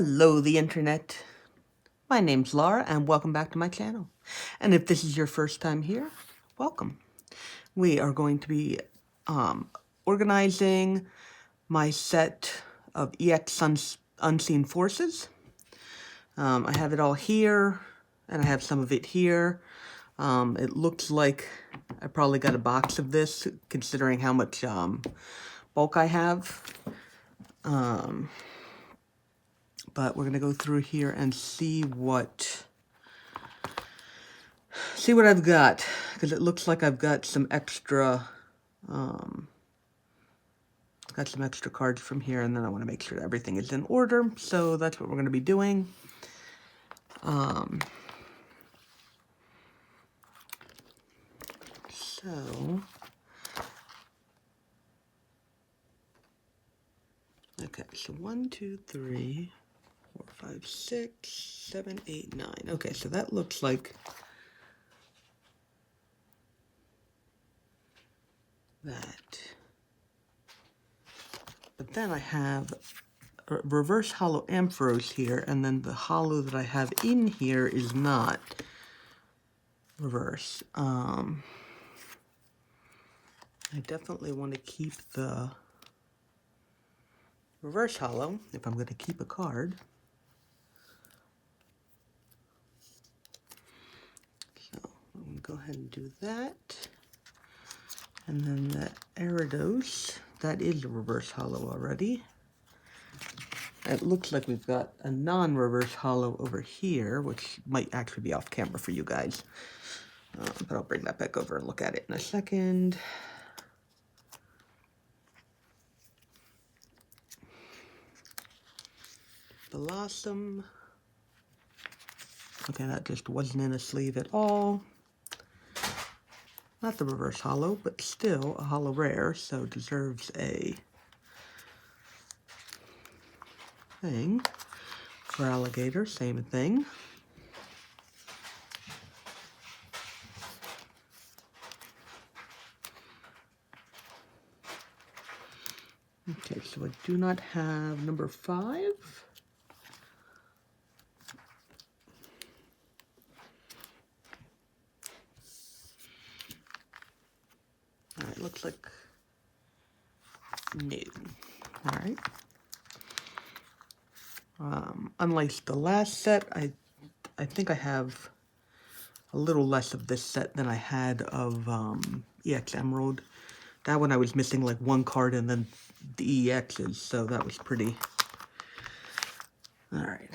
Hello, the internet. My name's Laura, and welcome back to my channel. And if this is your first time here, welcome. We are going to be organizing my set of EX Unseen Forces. I have it all here, and I have some of it here. It looks like I probably got a box of this, considering how much bulk I have. But we're going to go through here and see what I've got, because it looks like I've got some extra cards from here, and then I want to make sure that everything is in order, so that's what we're going to be doing. So 1, 2, 3, 4, 5, 6, 7, 8, 9. Okay, so that looks like that. But then I have a reverse hollow Ampharos here, and then the hollow that I have in here is not reverse. I definitely want to keep the reverse hollow if I'm going to keep a card. So I'm going to go ahead and do that. And then the Eridos, that is a reverse hollow already. It looks like we've got a non-reverse hollow over here, which might actually be off camera for you guys. But I'll bring that back over and look at it in a second. Blossom. Okay, that just wasn't in a sleeve at all. Not the reverse hollow, but still a hollow rare, so deserves a thing. For alligator, same thing. Okay, so I do not have number 5. Alright, looks like no. Alright. Unlike the last set, I think I have a little less of this set than I had of EX Emerald. That one I was missing like one card and then the EXs, so that was pretty... Alright.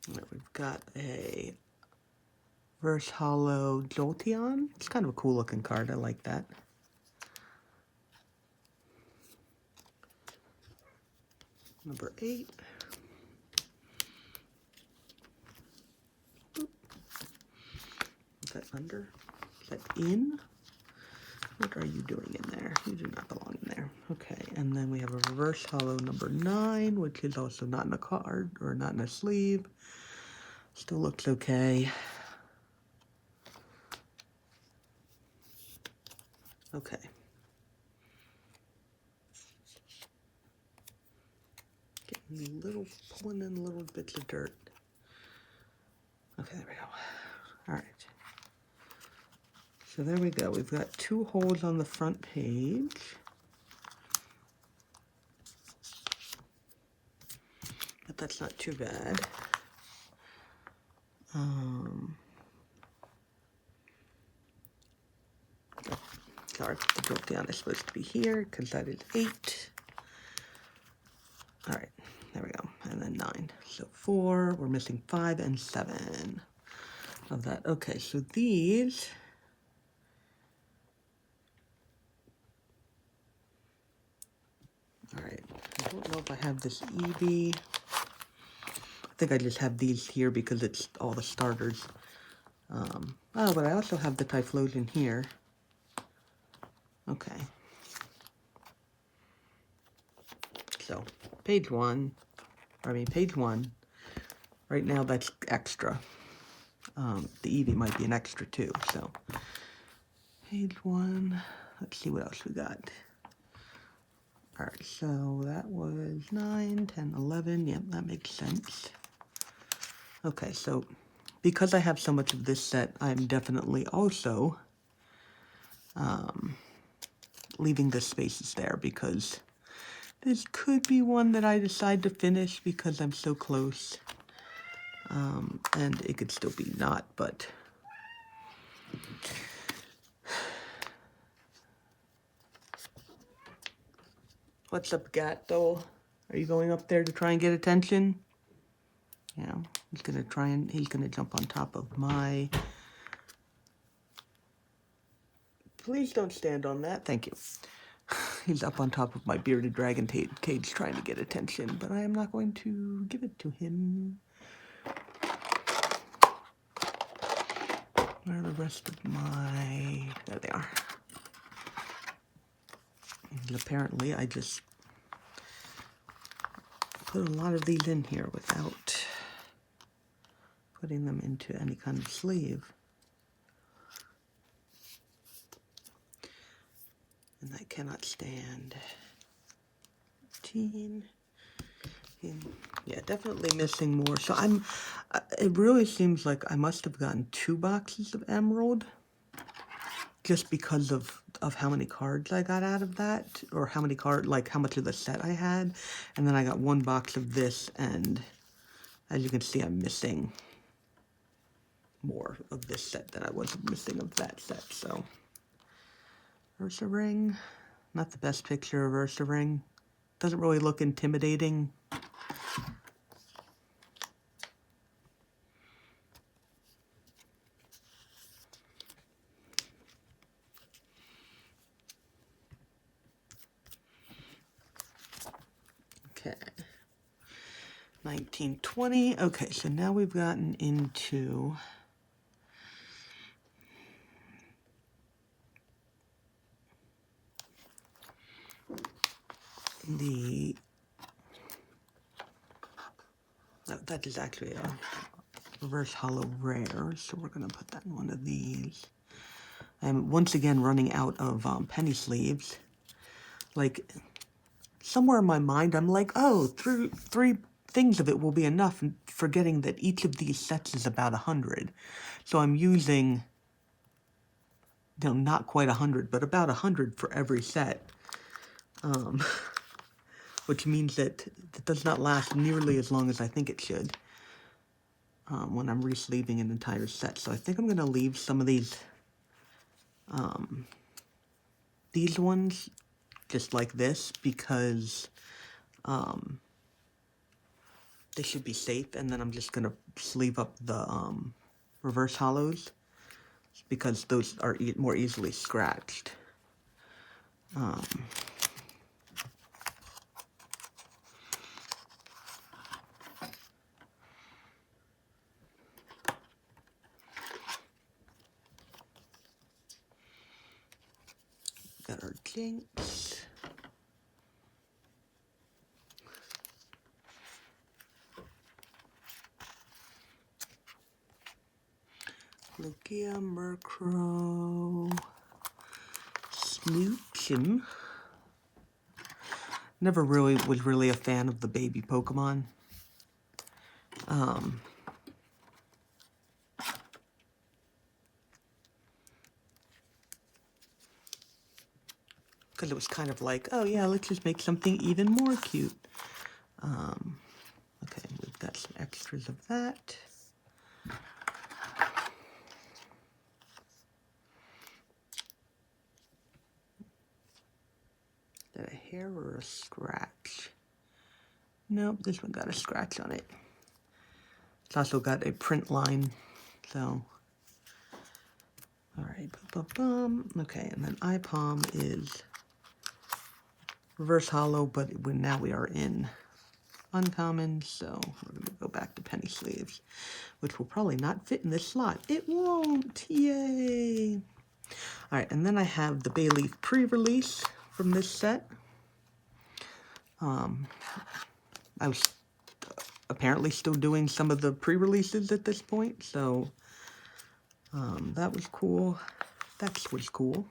We've got a reverse hollow Jolteon. It's kind of a cool looking card, I like that. Number 8. Boop. Is that under? Is that in? What are you doing in there? You do not belong in there. Okay, and then we have a reverse hollow number 9, which is also not in a card, or not in a sleeve. Still looks okay. Okay. Pulling in little bits of dirt. Okay, there we go. All right. So there we go. We've got 2 holes on the front page. But that's not too bad. Sorry, the Jolteon is supposed to be here because that is 8. All right, there we go. And then 9. So 4. We're missing 5 and 7 of that. Okay, so these... All right, I don't know if I have this Eevee. I think I just have these here because it's all the starters. Oh, but I also have the Typhlosion here. Okay. So, page 1. Right now that's extra. The Eevee might be an extra too, so. Page 1. Let's see what else we got. All right, so that was 9, 10, 11. Yep, that makes sense. Okay, so because I have so much of this set, I'm definitely also leaving the spaces there because this could be one that I decide to finish because I'm so close. And it could still be not, but... What's up, Gatto? Are you going up there to try and get attention? Yeah, he's gonna jump on top of my... Please don't stand on that, thank you. He's up on top of my bearded dragon cage trying to get attention, but I am not going to give it to him. Where are the rest of my... There they are. And apparently I just put a lot of these in here without putting them into any kind of sleeve. And I cannot stand 15. Yeah, definitely missing more. So it really seems like I must have gotten 2 boxes of Emerald just because of how many cards I got out of that, or how much of the set I had. And then I got 1 box of this, and as you can see, I'm missing more of this set than I was missing of that set, so. Ursaring, not the best picture of Ursaring. Doesn't really look intimidating. Okay. 1920. Okay, so now we've gotten into the... that is actually a reverse hollow rare, so we're going to put that in one of these. I'm once again running out of penny sleeves. Like, somewhere in my mind, I'm like, oh, three things of it will be enough, and forgetting that each of these sets is about 100. So I'm using, not quite 100, but about 100 for every set. Which means that it does not last nearly as long as I think it should when I'm re-sleeving an entire set. So I think I'm going to leave some of these ones just like this because they should be safe, and then I'm just going to sleeve up the reverse hollows because those are more easily scratched. Got our Jinx. Lugia, Murkrow, Smoochum. Never really was really a fan of the baby Pokemon. Because it was kind of like, oh yeah, let's just make something even more cute. Okay, we've got some extras of that. Is that a hair or a scratch? Nope, this one got a scratch on it. It's also got a print line, so. Alright, okay, and then iPalm is reverse hollow, but now we are in uncommon, so we're going to go back to penny sleeves, which will probably not fit in this slot. It won't! Yay! Alright, and then I have the Bayleaf pre-release from this set. I was apparently still doing some of the pre-releases at this point, so that was cool. That was cool.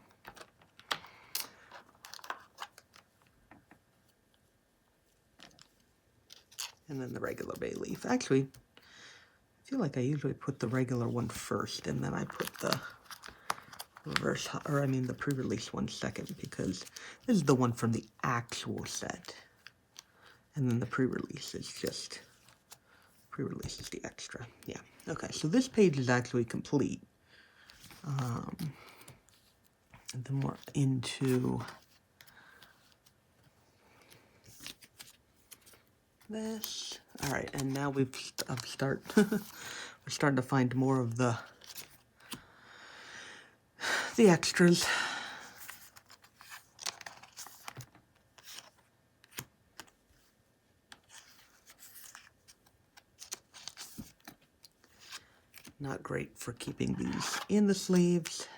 And then the regular bay leaf. Actually, I feel like I usually put the regular one first, and then I put the reverse, or I mean the pre-release one second, because this is the one from the actual set. And then the pre-release is just, pre-release is the extra. Yeah, okay, so this page is actually complete. And then we're into this. All right, and now we're starting to find more of the extras. Not great for keeping these in the sleeves.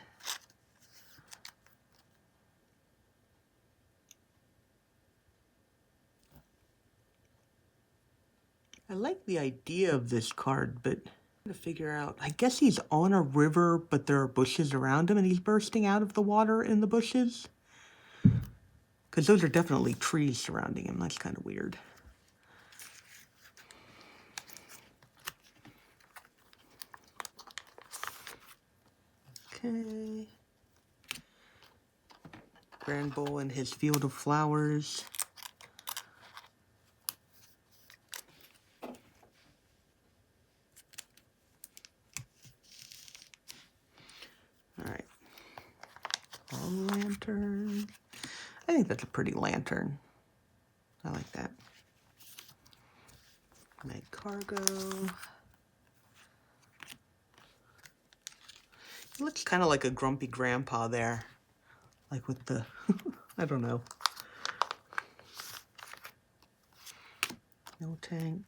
I like the idea of this card, but I'm trying to figure out, I guess he's on a river, but there are bushes around him and he's bursting out of the water in the bushes. Because those are definitely trees surrounding him. That's kind of weird. Okay. Granbull and his field of flowers. Alright. All lantern. I think that's a pretty lantern. I like that. Night cargo. He looks kind of like a grumpy grandpa there. Like with the, I don't know. No tank.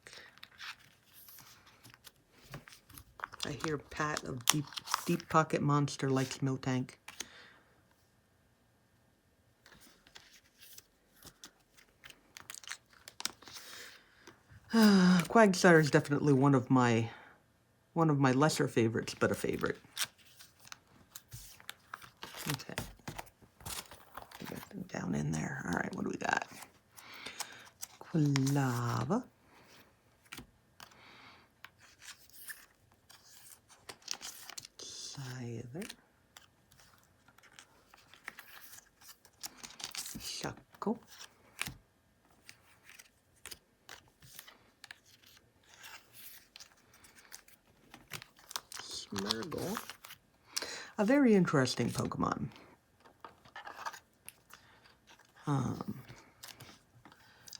I hear Pat of Deep Pocket Monster likes no tank. Quagsire is definitely one of my lesser favorites, but a favorite. Okay. Get them down in there. All right, what do we got? Quilava. Scyther. Shuckle. Smeargle. A very interesting Pokemon.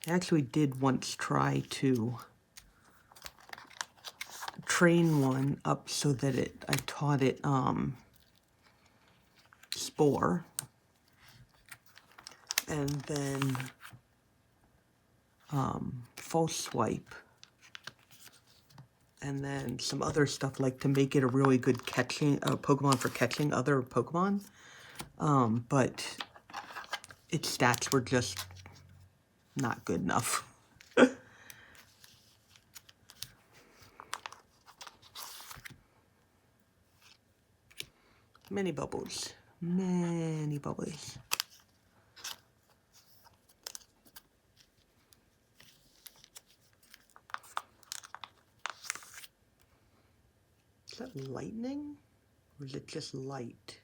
I actually did once try to train one up so that I taught it Spore, and then False Swipe, and then some other stuff like to make it a really good Pokemon for catching other Pokemon, but its stats were just not good enough. Many bubbles. Many bubbles. Is that lightning? Or is it just light?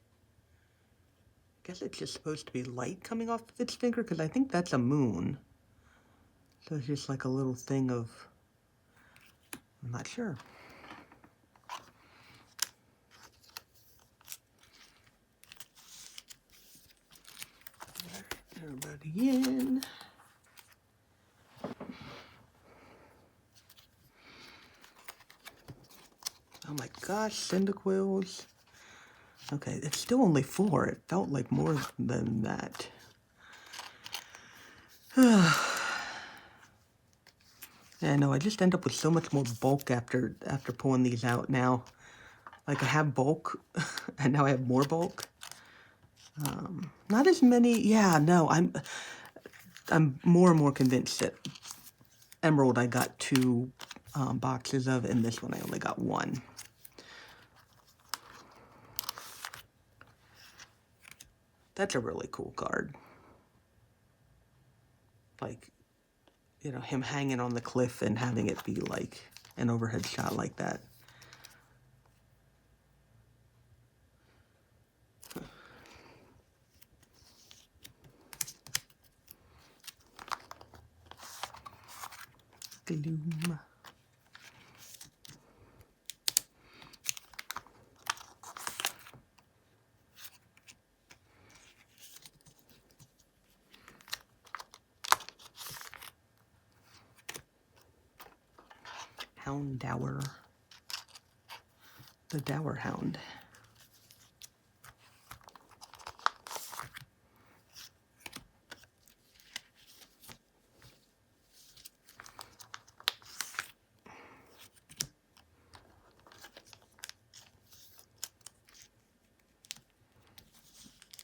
I guess it's just supposed to be light coming off of its finger, because I think that's a moon. So it's just like a little thing of... I'm not sure. Everybody in. Oh my gosh, Cyndaquils. Okay, it's still only 4. It felt like more than that. Yeah, no, I just end up with so much more bulk after pulling these out now. Like I have bulk, and now I have more bulk. Not as many. Yeah, no, I'm more and more convinced that Emerald I got 2 boxes of, and this one I only got 1. That's a really cool card. Like, you know, him hanging on the cliff and having it be like an overhead shot like that. Gloom. Houndour. The Dour Hound.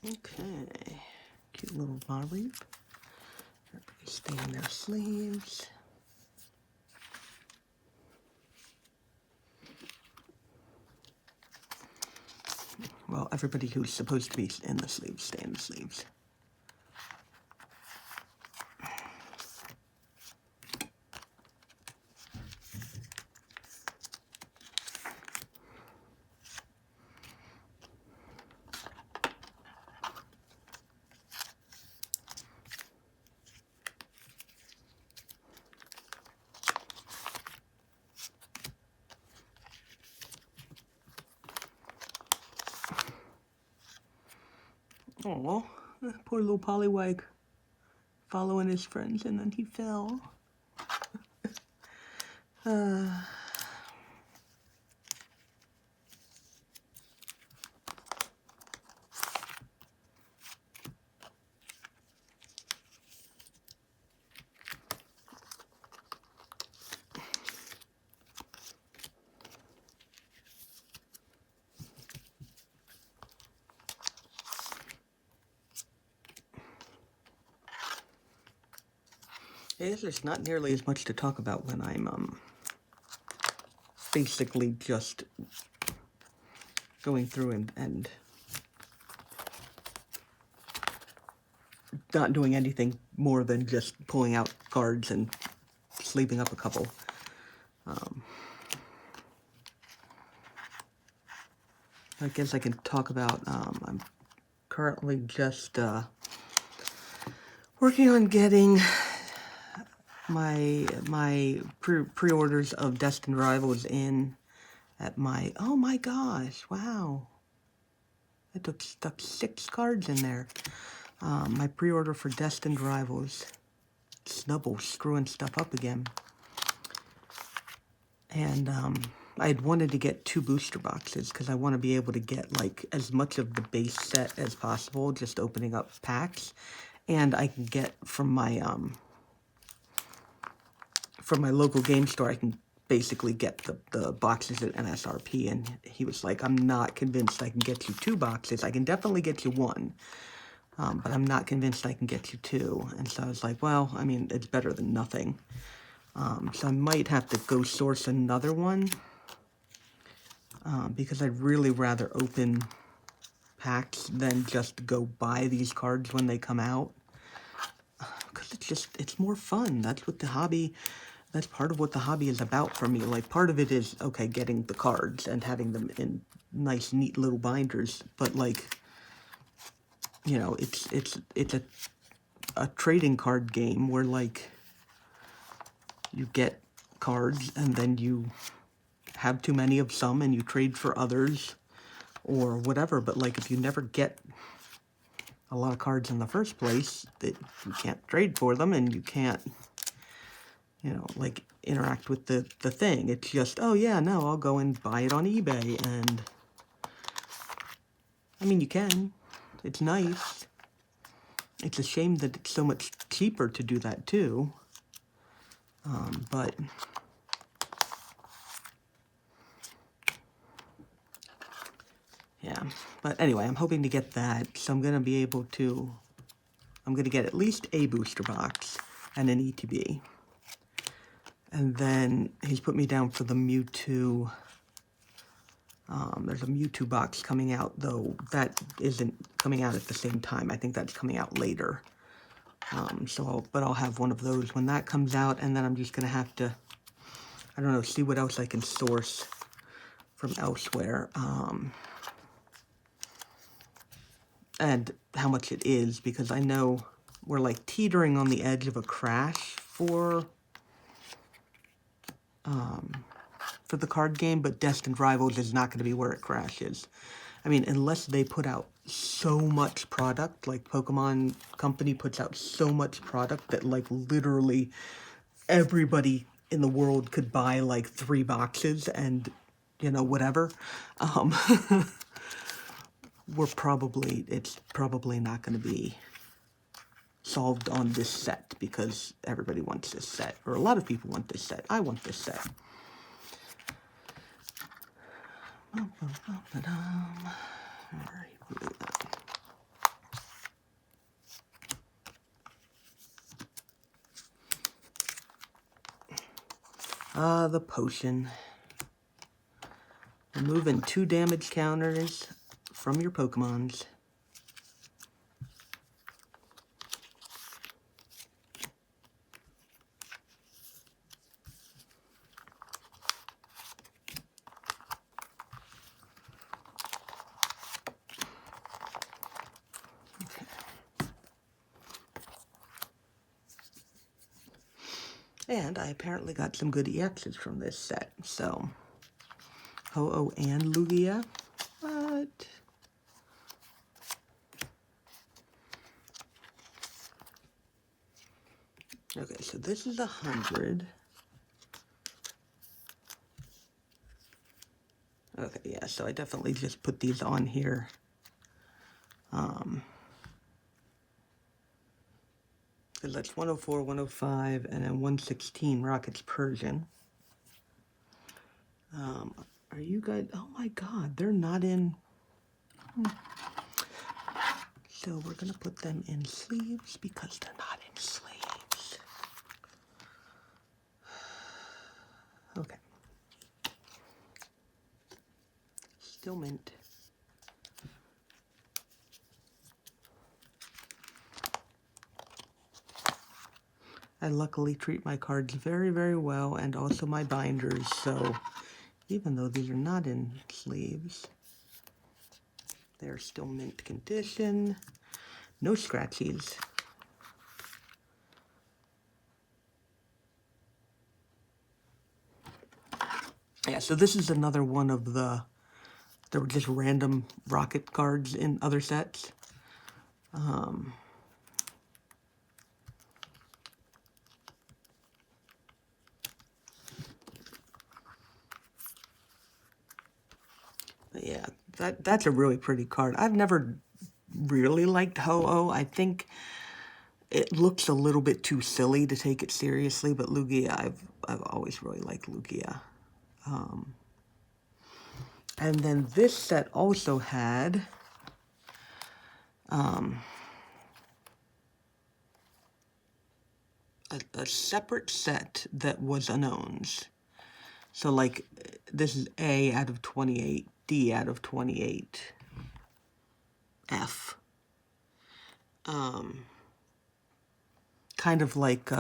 Okay, cute little Varreep. Stay in their sleeves. Well, everybody who's supposed to be in the sleeves, stay in the sleeves. Oh, poor little Poliwag following his friends and then he fell. There's not nearly as much to talk about when I'm basically just going through and not doing anything more than just pulling out cards and sleeping up a couple. I guess I can talk about, I'm currently just working on getting my pre-orders of Destined Rivals in at my, oh my gosh, wow. I stuck 6 cards in there. My pre-order for Destined Rivals. Snubble screwing stuff up again. And I had wanted to get 2 booster boxes because I want to be able to get like as much of the base set as possible, just opening up packs. And I can get from my local game store, I can basically get the boxes at MSRP. And he was like, I'm not convinced I can get you 2 boxes. I can definitely get you 1. But I'm not convinced I can get you 2. And so I was like, well, I mean, it's better than nothing. So I might have to go source another one. Because I'd really rather open packs than just go buy these cards when they come out. Because it's more fun. That's what the hobby, that's part of what the hobby is about for me. Like, part of it is, okay, getting the cards and having them in nice, neat little binders. But, like, you know, it's a trading card game where, like, you get cards and then you have too many of some and you trade for others or whatever. But, like, if you never get a lot of cards in the first place, that you can't trade for them and you can't, you know, like, interact with the thing. It's just, oh yeah, no, I'll go and buy it on eBay. And I mean, you can. It's nice. It's a shame that it's so much cheaper to do that too. But yeah, but anyway, I'm hoping to get that, so I'm going to be able to, I'm going to get at least a booster box and an ETB. And then he's put me down for the Mewtwo. There's a Mewtwo box coming out, though that isn't coming out at the same time. I think that's coming out later. But I'll have one of those when that comes out, and then I'm just gonna have to, I don't know, see what else I can source from elsewhere, and how much it is, because I know we're like teetering on the edge of a crash for the card game, but Destined Rivals is not going to be where it crashes. I mean, unless they put out so much product, like Pokemon Company puts out so much product that like literally everybody in the world could buy like 3 boxes and, you know, whatever. It's probably not going to be solved on this set, because everybody wants this set, or a lot of people want this set. I want this set. The potion. Removing 2 damage counters from your Pokemons. Okay. And I apparently got some good EXs from this set, so Ho-Oh and Lugia. What? Okay, so this is 100. Okay, yeah, so I definitely just put these on here. Because that's 104, 105, and then 116 Rockets Persian. Are you guys... Oh my god, they're not in... So we're going to put them in sleeves because they're not in sleeves. Okay. Still mint. I luckily treat my cards very, very well, and also my binders, so even though these are not in sleeves, they're still mint condition. No scratchies. Yeah, so this is another one of the... There were just random rocket cards in other sets. But yeah, that's a really pretty card. I've never really liked Ho-Oh. I think it looks a little bit too silly to take it seriously, but Lugia, I've always really liked Lugia. And then this set also had a separate set that was unknowns. So like this is A out of 28, D out of 28, F. Kind of like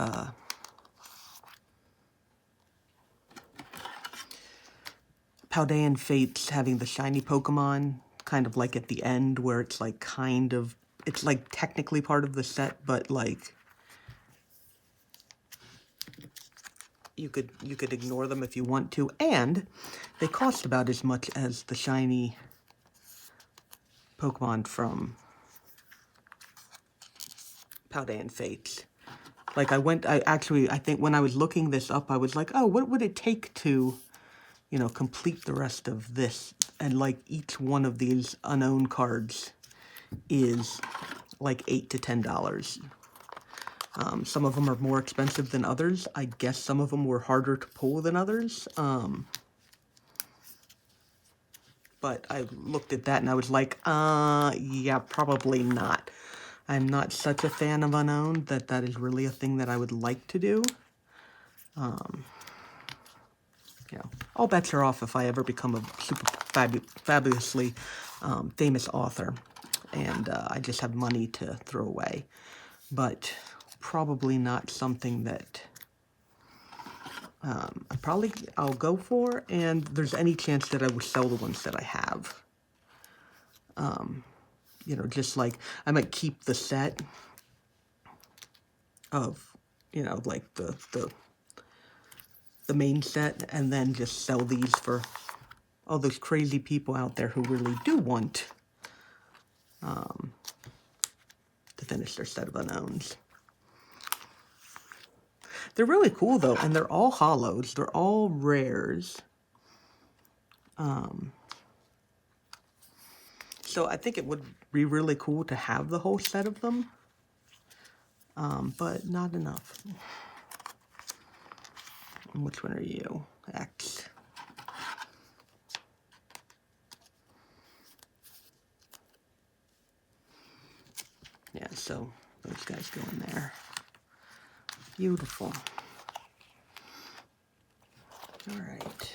Paldean Fates having the shiny Pokemon, kind of like at the end where it's like kind of, it's like technically part of the set, but like you could ignore them if you want to, and they cost about as much as the shiny Pokemon from Paldean Fates. Like I think when I was looking this up, I was like, oh, what would it take to, you know, complete the rest of this? And like each one of these unknown cards is like $8 to $10. Some of them are more expensive than others. I guess some of them were harder to pull than others. But I looked at that and I was like, yeah, probably not. I'm not such a fan of Unknown that is really a thing that I would like to do. You know, all bets are off if I ever become a super fabulously famous author, and I just have money to throw away. But probably not something that I'll go for, and there's any chance that I would sell the ones that I have. You know, just like I might keep the set of, you know, like the main set, and then just sell these for all those crazy people out there who really do want to finish their set of unknowns. They're really cool though, and they're all hollows. They're all rares. So I think it would be really cool to have the whole set of them, but not enough. Which one are you? X. Yeah, so those guys go in there. Beautiful. All right.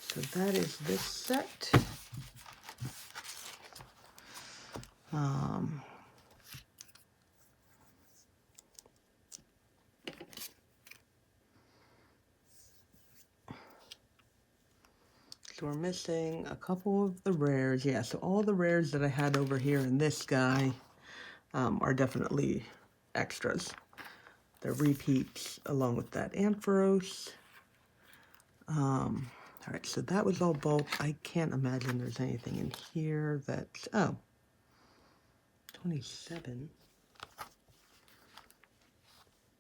So that is this set. So we're missing a couple of the rares. Yeah, so all the rares that I had over here in this guy are definitely extras. They're repeats along with that Ampharos. All right, so that was all bulk. I can't imagine there's anything in here that's, oh, 27.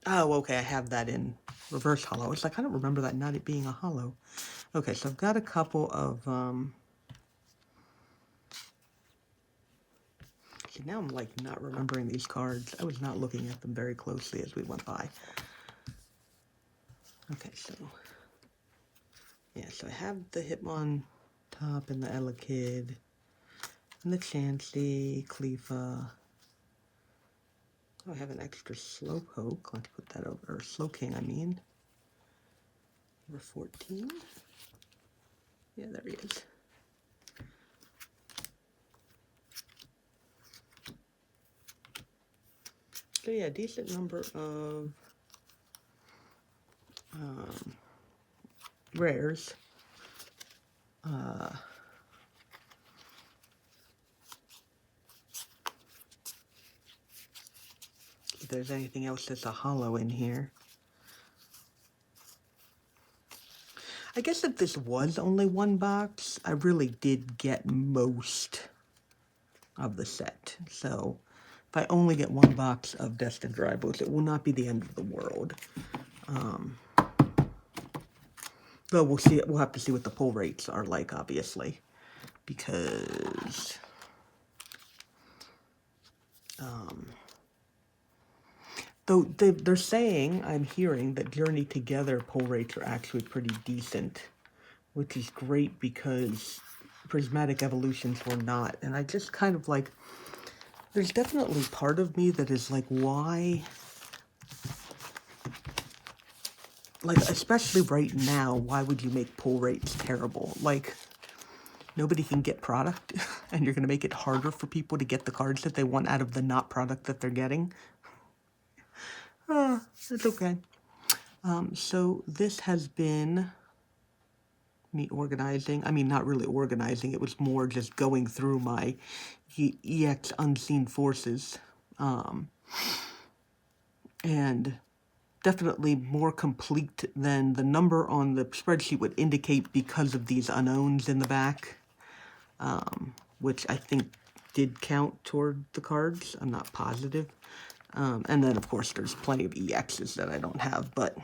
Oh, okay, I have that in reverse hollow. It's like, I don't remember that not it being a hollow. Okay, so I've got a couple of, see, now I'm like not remembering these cards. I was not looking at them very closely as we went by. Okay, so, yeah, so I have the Hitmon top and the Elekid, and the Chansey, Cleafa. Oh, I have an extra Slowpoke. Let's put that over, or Slowking, I mean. Number 14. Yeah, there he is. So yeah, decent number of rares. If there's anything else that's a hollow in here. I guess if this was only one box, I really did get most of the set. So if I only get one box of Destined Rivals, it will not be the end of the world. But we'll see. We'll have to see what the pull rates are like, obviously, because though they're saying, I'm hearing that Journey Together pull rates are actually pretty decent, which is great because Prismatic Evolutions were not. And I just kind of like, there's definitely part of me that is like, why? Like, especially right now, why would you make pull rates terrible? Like, nobody can get product, and you're going to make it harder for people to get the cards that they want out of the not product that they're getting. It's okay. So this has been me organizing. I mean, not really organizing. It was more just going through my EX Unseen Forces. And definitely more complete than the number on the spreadsheet would indicate because of these unknowns in the back, which I think did count toward the cards. I'm not positive. And then, of course, there's plenty of EXs that I don't have, but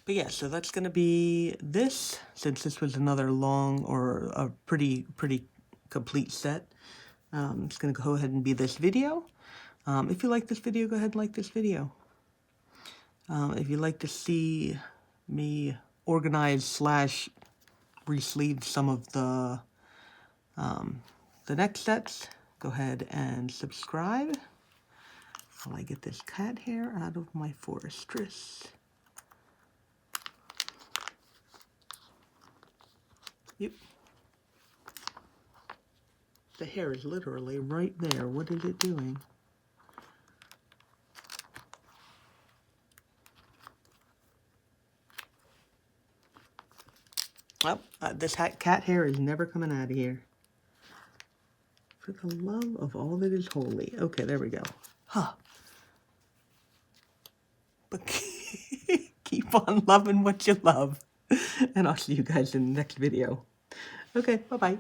yeah, so that's going to be this, since this was another long or a pretty complete set. It's going to go ahead and be this video. If you like this video, go ahead and like this video. If you'd like to see me organize / re-sleeve some of the next sets, go ahead and subscribe while I get this cat hair out of my Forestress. Yep. The hair is literally right there. What is it doing? Oh, this cat hair is never coming out of here. For the love of all that is holy. Okay, there we go. Huh. But keep on loving what you love. And I'll see you guys in the next video. Okay, bye-bye.